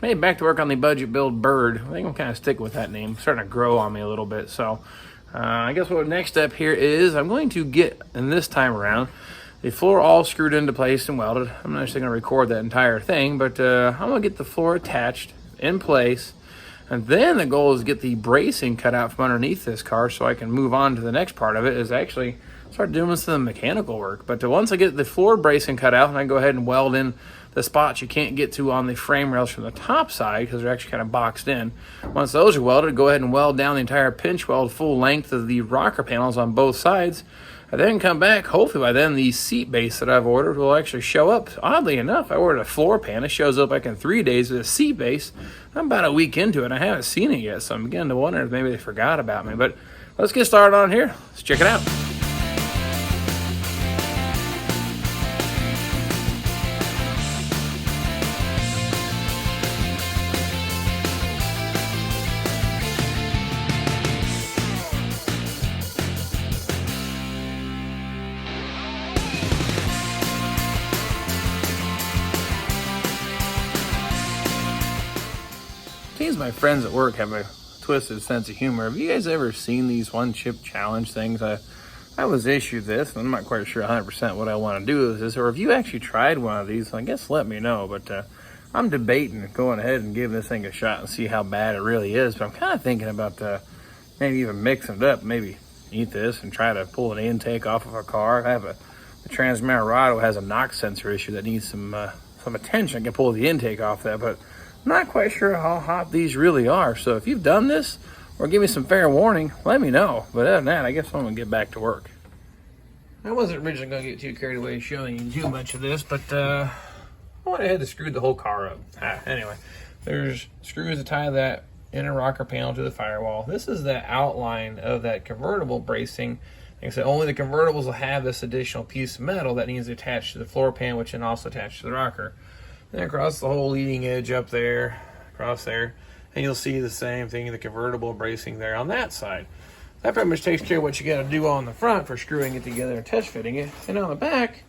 Hey, back to work on the budget build Bird. I think I'm kind of sticking with that name. It's starting to grow on me a little bit. So I guess what the next step here is I'm going to get, and this time around, the floor all screwed into place and welded. I'm not actually going to record that entire thing, but I'm going to get the floor attached in place. And then the goal is to get the bracing cut out from underneath this car so I can move on to the next part of it, is actually start doing some mechanical work. But once I get the floor bracing cut out, and I go ahead and weld in the spots you can't get to on the frame rails from the top side because they're actually kind of boxed in. Once those are welded, go ahead and weld down the entire pinch weld full length of the rocker panels on both sides. I then come back, hopefully by then the seat base that I've ordered will actually show up. Oddly enough, I ordered a floor pan. It shows up like in 3 days with a seat base. I'm about a week into it. I haven't seen it yet, so I'm beginning to wonder if maybe they forgot about me. But let's get started on here. Let's check it out. Seems my friends at work have a twisted sense of humor. Have you guys ever seen these one chip challenge things? I was issued this, and I'm not quite sure 100% what I want to do with this, or if you actually tried one of these, I guess let me know. But I'm debating going ahead and giving this thing a shot and see how bad it really is. But I'm kind of thinking about maybe even mixing it up, maybe eat this and try to pull an intake off of a car. I have the Transmarado has a knock sensor issue that needs some attention. I can pull the intake off that, but not quite sure how hot these really are. So if you've done this or give me some fair warning, let me know. But other than that, I guess I'm gonna get back to work. I wasn't originally gonna get too carried away showing you too much of this, but I went ahead and screwed the whole car up. Anyway, there's screws to tie that inner rocker panel to the firewall. This is the outline of that convertible bracing. Like I said, only the convertibles will have this additional piece of metal that needs to attach to the floor pan, which then also attach to the rocker. And across the whole leading edge up there, across there, and you'll see the same thing, the convertible bracing there on that side. That pretty much takes care of what you got to do on the front for screwing it together and test fitting it. And on the back,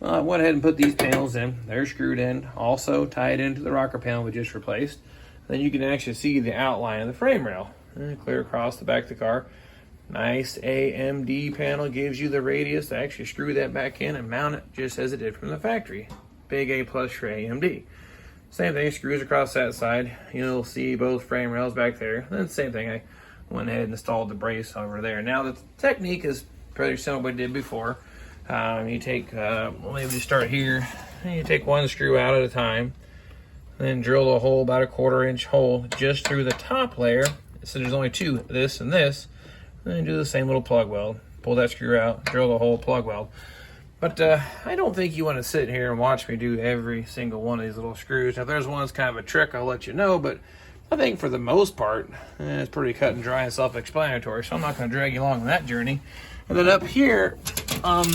well, I went ahead and put these panels in. They're screwed in, also tied into the rocker panel we just replaced. Then you can actually see the outline of the frame rail. And clear across the back of the car. Nice AMD panel, gives you the radius to actually screw that back in and mount it just as it did from the factory. Big A+ for AMD. Same thing, screws across that side. You'll see both frame rails back there. Then same thing, I went ahead and installed the brace over there. Now the technique is pretty similar to what I did before. You take, well, maybe you start here. And you take one screw out at a time. Then drill a hole, about a 1/4 inch hole, just through the top layer. So there's only two, this and this. Then do the same little plug weld. Pull that screw out, drill the hole, plug weld. But I don't think you want to sit here and watch me do every single one of these little screws. Now, if there's one that's kind of a trick, I'll let you know. But I think for the most part, it's pretty cut and dry and self-explanatory. So I'm not going to drag you along on that journey. And then up here, I'll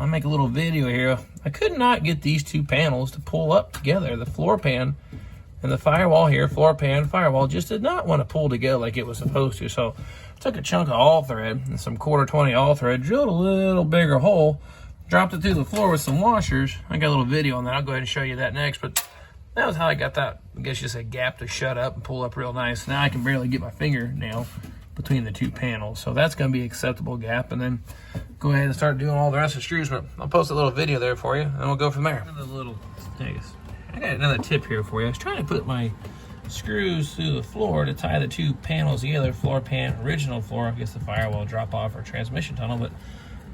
make a little video here. I could not get these two panels to pull up together. The floor pan and the firewall here, floor pan, firewall, just did not want to pull together like it was supposed to. So I took a chunk of all thread and some 1/4-20 all thread, drilled a little bigger hole, dropped it through the floor with some washers. I got a little video on that. I'll go ahead and show you that next. But that was how I got that, I guess you say, gap to shut up and pull up real nice. Now I can barely get my fingernail between the two panels. So that's going to be acceptable gap. And then go ahead and start doing all the rest of the screws. But I'll post a little video there for you, and we'll go from there. I got another tip here for you. I was trying to put my screws through the floor to tie the two panels together, floor pan, original floor. I guess the firewall drop off or transmission tunnel, but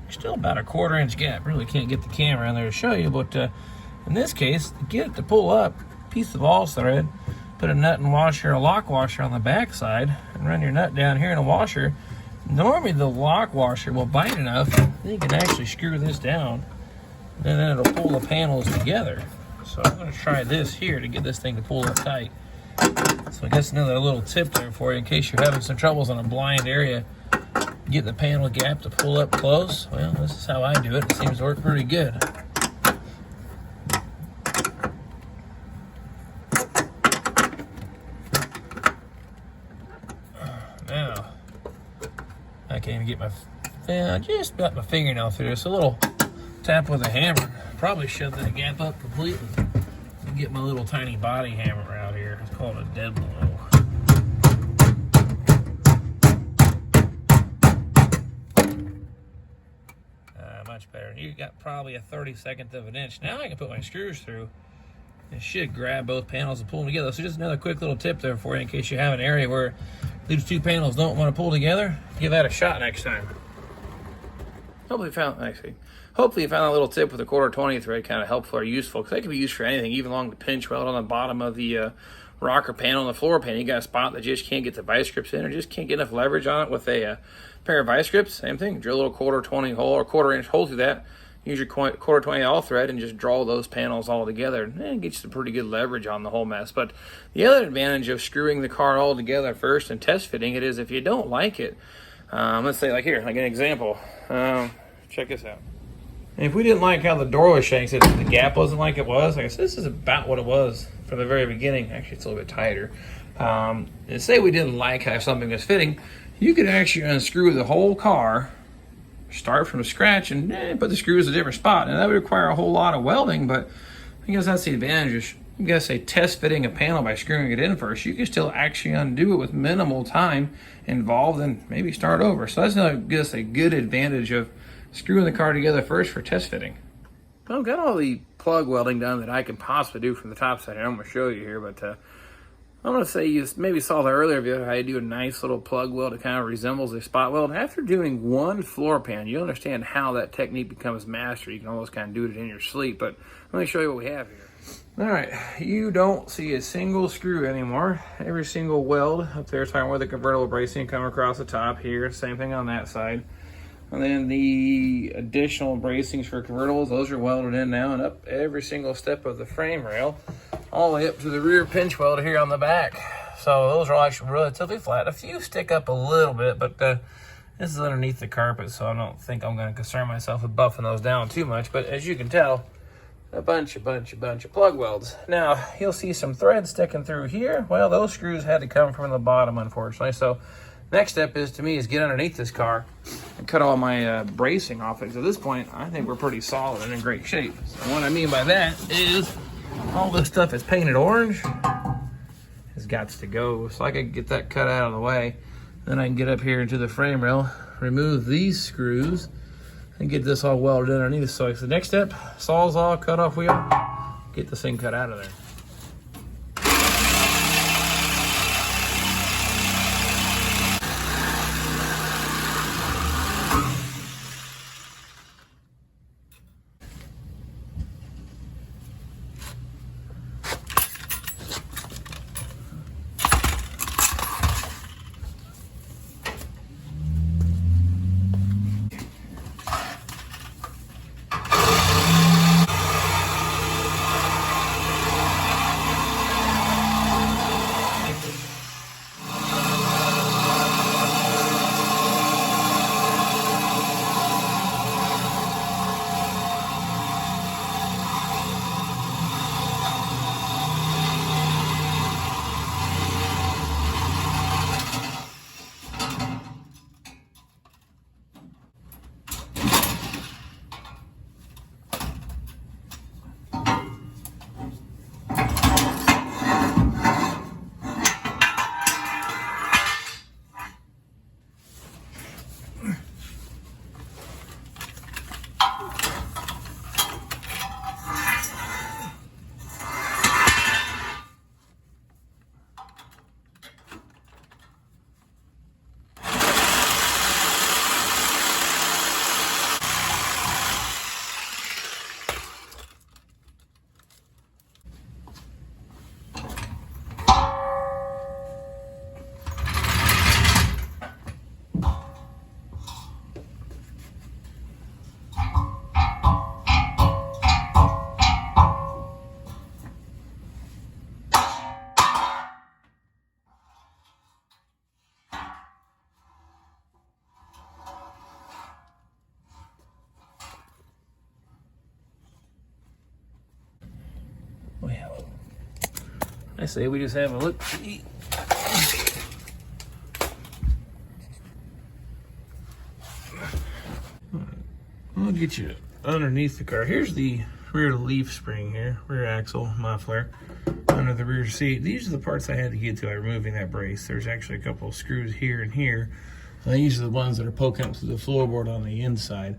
still about a 1/4 inch gap. Really can't get the camera in there to show you, but in this case, to get it to pull up, piece of all thread, put a nut and washer, a lock washer on the back side, and run your nut down here in a washer. Normally the lock washer will bite enough that you can actually screw this down, and then it'll pull the panels together. So I'm going to try this here to get this thing to pull up tight. So I guess another little tip there for you in case you're having some troubles on a blind area getting the panel gap to pull up close. Well, this is how I do it. It seems to work pretty good. Now, I can't even get my, just got my fingernail through this. A little tap with a hammer. Probably shove that gap up completely. get my little tiny body hammer out here. It's called a dead blow. Much better. You got probably a 32nd of an inch. Now I can put my screws through. It should grab both panels and pull them together. So just another quick little tip there for you in case you have an area where these two panels don't want to pull together. Give that a shot next time. Hopefully you found that little tip with the 1/4 thread kind of helpful or useful, because they can be used for anything, even along the pinch weld on the bottom of the rocker panel and the floor panel. You got a spot that just can't get the vice grips in, or just can't get enough leverage on it with a pair of vice grips. Same thing. Drill a little 1/4 hole or 1/4 inch hole through that. Use your 1/4 all thread and just draw those panels all together, and get you some pretty good leverage on the whole mess. But the other advantage of screwing the car all together first and test fitting it is if you don't like it, let's say like here, like an example. Check this out. And if we didn't like how the door was shanked, if the gap wasn't like it was, I guess this is about what it was from the very beginning. Actually, it's a little bit tighter. And say we didn't like how something was fitting, you could actually unscrew the whole car, start from scratch, and put the screws in a different spot. And that would require a whole lot of welding, but I guess that's the advantage. You guys say test fitting a panel by screwing it in first. You can still actually undo it with minimal time involved and maybe start over. So that's I guess a good advantage of screwing the car together first for test fitting. I've got all the plug welding done that I can possibly do from the top side. I'm going to show you here, but I'm going to say you maybe saw the earlier video how you do a nice little plug weld that kind of resembles a spot weld. After doing one floor pan, you understand how that technique becomes mastered. You can almost kind of do it in your sleep, but let me show you what we have here. All right, you don't see a single screw anymore. Every single weld up there, talking where the convertible bracing come across the top here. Same thing on that side. And then the additional bracings for convertibles, those are welded in now and up every single step of the frame rail, all the way up to the rear pinch weld here on the back. So those are actually relatively flat. A few stick up a little bit, but this is underneath the carpet, so I don't think I'm going to concern myself with buffing those down too much. But as you can tell, a bunch of plug welds. Now, you'll see some threads sticking through here. Well, those screws had to come from the bottom, unfortunately. So next step is get underneath this car and cut all my bracing off it. So at this point, I think we're pretty solid and in great shape. So what I mean by that is all this stuff is painted orange. Has got to go. So I can get that cut out of the way. Then I can get up here into the frame rail, remove these screws, and get this all welded underneath. So the next step, Sawzall, cut off wheel, get this thing cut out of there. Well, I say we just have a look. I'll get you underneath the car. Here's the rear leaf spring here, rear axle muffler, under the rear seat. These are the parts I had to get to by removing that brace. There's actually a couple of screws here and here. And these are the ones that are poking up through the floorboard on the inside.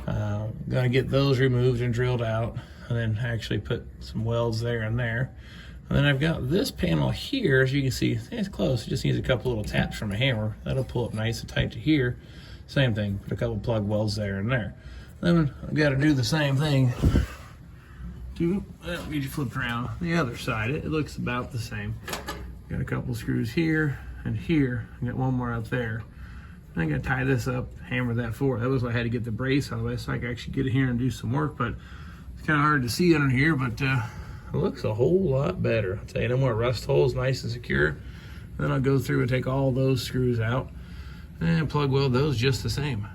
Gonna get those removed and drilled out, and then actually put some welds there and there. And then I've got this panel here, as you can see, it's close. It just needs a couple little taps from a hammer. That'll pull up nice and tight to here. Same thing, put a couple plug welds there and there. Then I've got to do the same thing to, well, you flip around the other side. It looks about the same. Got a couple screws here and here. I got one more up there. I gotta tie this up, hammer that forward. That was why I had to get the brace out of it so I could actually get it here and do some work, but it's kind of hard to see under here, but it looks a whole lot better. I'll tell you, no more rust holes, nice and secure. Then I'll go through and take all those screws out and plug weld those just the same.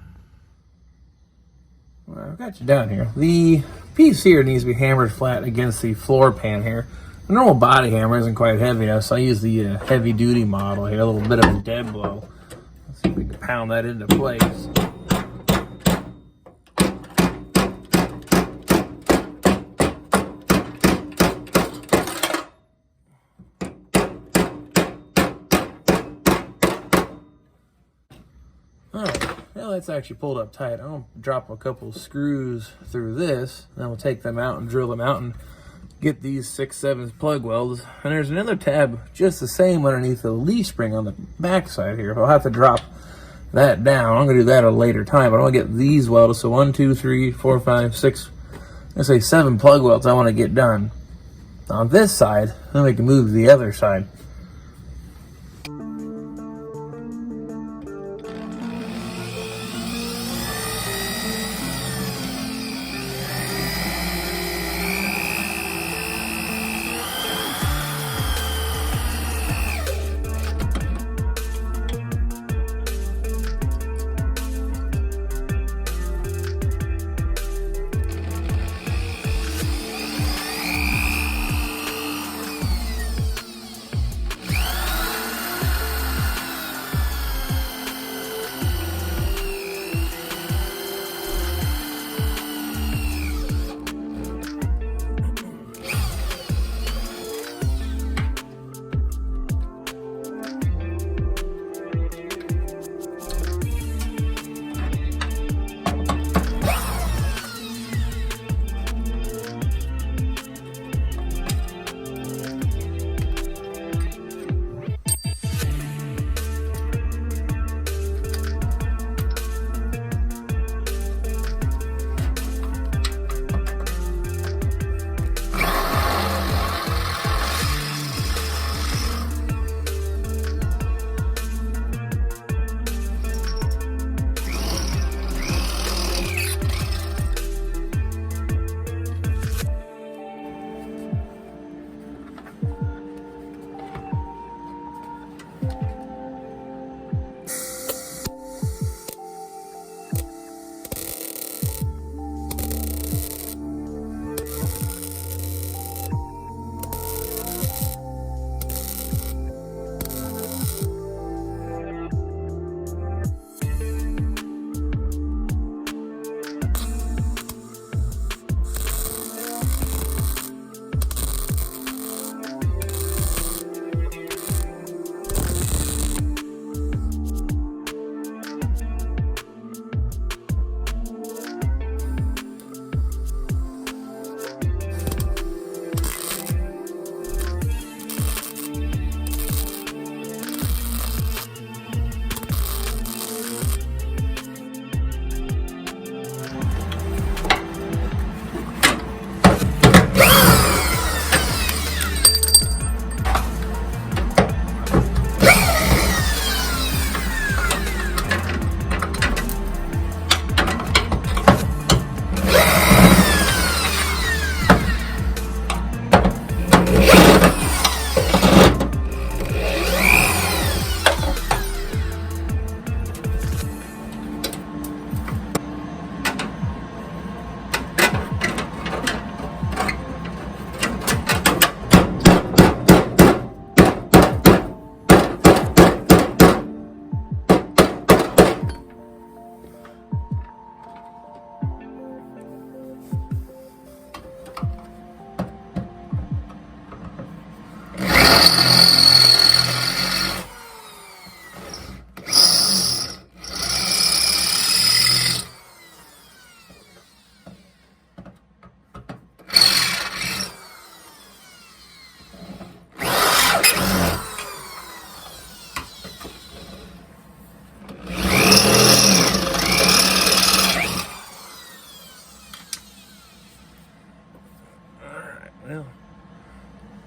Well, I've got you down here. The piece here needs to be hammered flat against the floor pan here. The normal body hammer isn't quite heavy enough, so I use the heavy duty model here, a little bit of a dead blow. Let's see if we can pound that into place. Well, it's actually pulled up tight. I'll drop a couple screws through this, then we'll take them out and drill them out and get these 6/7 plug welds. And there's another tab just the same underneath the leaf spring on the back side here. I'll have to drop that down. I'm gonna do that at a later time, but I want to get these welded. So 1, 2, 3, 4, 5, 6, let's say 7 plug welds I want to get done on this side. Then we can move to the other side.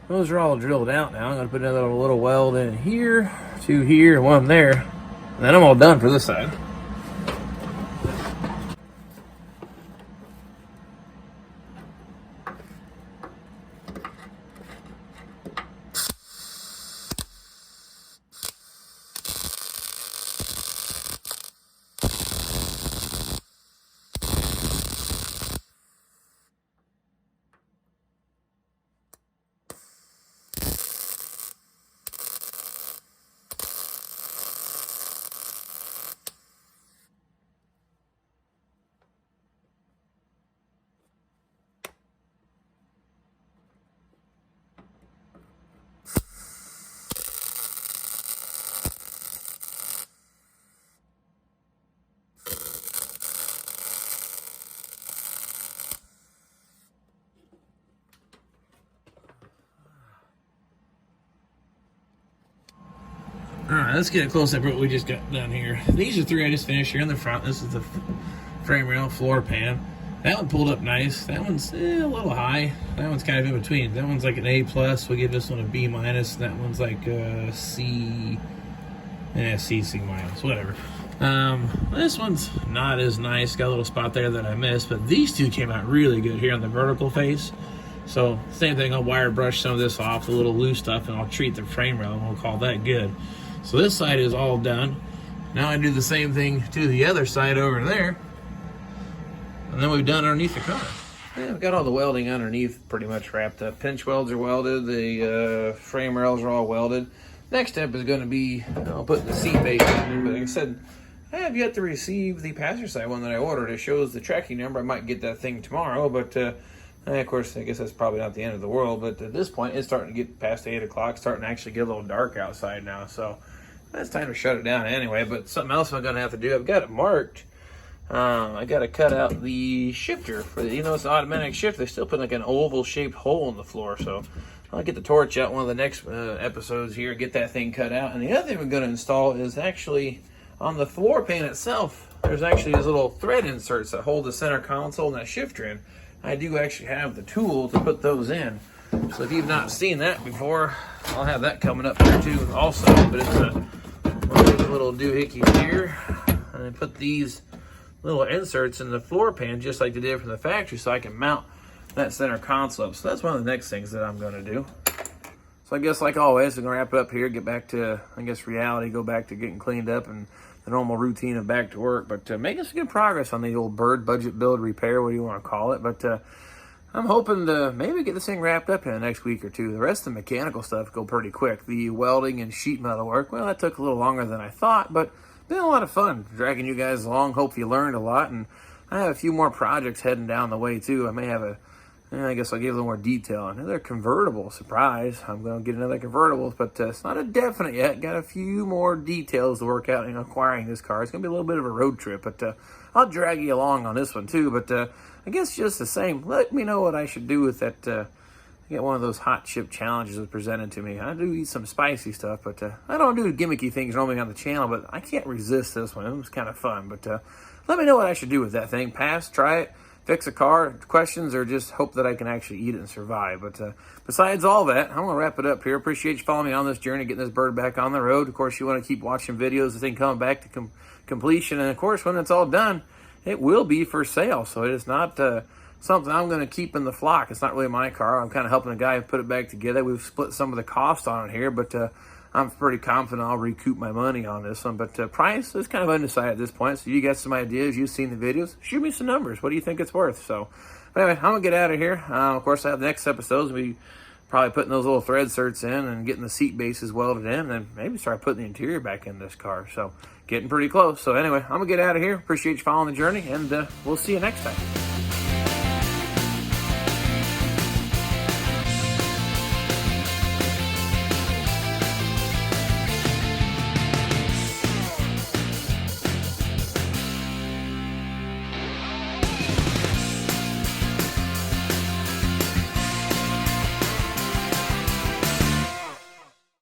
those are all drilled out now. I'm going to put another little weld in here, two here, one there, and then I'm all done for this side. All right, let's get a close-up of what we just got done here. These are three I just finished here in the front. This is the frame rail, floor pan. That one pulled up nice. That one's a little high. That one's kind of in between. That one's like an A+. We'll give this one a B-. That one's like a C. C minus, whatever. This one's not as nice. Got a little spot there that I missed, but these two came out really good here on the vertical face. So same thing, I'll wire brush some of this off, the little loose stuff, and I'll treat the frame rail, and we'll call that good. So this side is all done. Now I do the same thing to the other side over there. And then we've done underneath the car. Yeah, we've got all the welding underneath pretty much wrapped up. Pinch welds are welded, the frame rails are all welded. Next step is going to be putting the seat base in. But like I said, I have yet to receive the passenger side one that I ordered. It shows the tracking number. I might get that thing tomorrow, but of course, I guess that's probably not the end of the world. But at this point, it's starting to get past 8 o'clock, starting to actually get a little dark outside now. So it's time to shut it down anyway. But something else I'm going to have to do, I've got it marked. I got to cut out the shifter for the, it's an automatic shift. They still put like an oval shaped hole in the floor. So I'll get the torch out one of the next episodes here, get that thing cut out. And the other thing we're going to install is actually on the floor pan itself. There's actually these little thread inserts that hold the center console and that shifter in. I do actually have the tool to put those in. So if you've not seen that before, I'll have that coming up here too also. But it's a little doohickey here. And I put these little inserts in the floor pan just like they did from the factory so I can mount that center console up. So that's one of the next things that I'm going to do. So I guess like always, I'm going to wrap it up here, get back to, I guess, reality, go back to getting cleaned up and the normal routine of back to work. But making some good progress on the old bird budget build repair, what do you want to call it. But I'm hoping to maybe get this thing wrapped up in the next week or two. The rest of the mechanical stuff go pretty quick. The welding and sheet metal work, well, that took a little longer than I thought, but been a lot of fun dragging you guys along. Hope you learned a lot, and I have a few more projects heading down the way too. I may have I guess I'll give a little more detail. Another convertible, surprise. I'm going to get another convertible, but it's not a definite yet. Got a few more details to work out in acquiring this car. It's going to be a little bit of a road trip, but I'll drag you along on this one too. But I guess just the same, let me know what I should do with that. I get one of those hot chip challenges that was presented to me. I do eat some spicy stuff, but I don't do gimmicky things normally on the channel, but I can't resist this one. It was kind of fun, but let me know what I should do with that thing. Pass, try it, fix a car, questions, or just hope that I can actually eat it and survive. But besides all that, I'm going to wrap it up here. Appreciate you following me on this journey, getting this bird back on the road. Of course, you want to keep watching videos, the thing coming back to completion. And of course, when it's all done, it will be for sale. So it is not something I'm going to keep in the flock. It's not really my car. I'm kind of helping the guy put it back together. We've split some of the cost on it here, but I'm pretty confident I'll recoup my money on this one. But price is kind of undecided at this point. So you got some ideas. You've seen the videos. Shoot me some numbers. What do you think it's worth? So but anyway, I'm going to get out of here. Of course, I have the next episodes. We probably putting those little thread inserts in and getting the seat bases welded in, and maybe start putting the interior back in this car. So getting pretty close. So anyway, I'm going to get out of here. Appreciate you following the journey, and we'll see you next time.